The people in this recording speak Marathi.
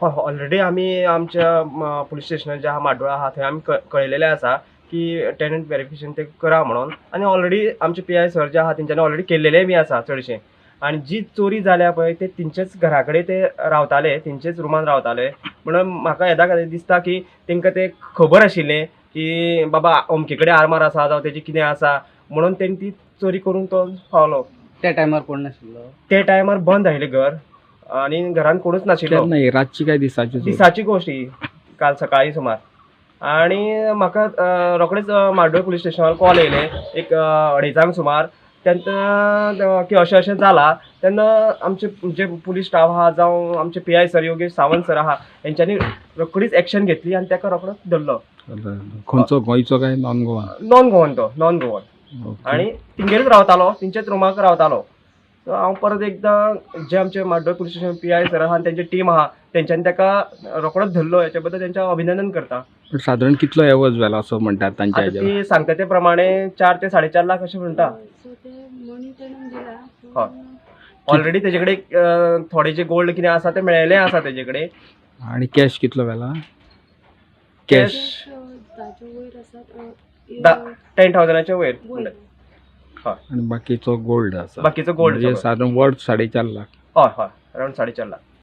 हय ऑलरेडी आमी आमच्या पुलीस स्टेशनार जे आहा माड्डोळा आहा थंय आमी कळयलेलें आसा की टेनंट व्हेरिफिकेशन ते करा म्हणून आनी ऑलरेडी आमचे PI सर जे आहा तेंच्यांनी ऑलरेडी केल्लेलें बी आसा चडशें. आनी जी चोरी जाल्या पळय ते तेंचेच घरा कडेन ते रावताले, तेंचेच रुमान रावताले. म्हणून म्हाका येदा खातीर दिसता की तेंकां ते खबर आशिल्लें की बाबा अमके कडेन आरमार आसा जावं तेजें कितें आसा म्हणून तेणी ती चोरी करून तो पावलो. त्या टायमार कोण नाशिल्लो? ते टायमार बंद आशिल्लें घर आनी घरान कोणूच नाशिल्लो. नाही रातची काय दिसाची दिसाची गोष्ट ही काल सकाळी सुमार. आणि म्हाका रोखडेच माड्डोळ पुलीस स्टेशनार कॉल येयले एक 2:30 सुमार. तेन्ना की अशें अशें जालां तेन्ना आमचे जे पुलीस स्टाफ आहा जावं आमचे PI sir Yogesh Sawant sir आहा हेंच्यांनी रोखडीच एक्शन घेतली आनी ताका रोखडोच धरलो. खंयचो गोंयचो काय नॉन गोवा? नॉन गोवन आनी तिंगेरूच रावतालो, तेंचेच रुमाक रावतालो. सो हांव परत एकदां जे आमचे माड्डोळ पुलीस स्टेशन PI सर आहा आनी तेंची टीम आहा तेंच्यांनी ताका रोखडोच धरलो. हेच्या बद्दल तेंचें अभिनंदन करता. पण साधारण कितलो एवज जाला असो म्हणटात तांच्या आतां हेजेर? ती सांगता ते प्रमाणे 4 ते 4.5 लाख अशें म्हणटा. हय ऑलरेडी तेजे कडेन थोडे जे गोल्ड कितें आसा तें मेळयलें आसा तेजे कडेन. आणि कॅश कितलो व्हेला? कॅश 10,000च्या वयर. हय आणि बाकीचो गोल्ड आसा. बाकीचो गोल्ड म्हणजे साधारण वर्थ 4.5 लाख. हय अरावंड 4.5 लाख.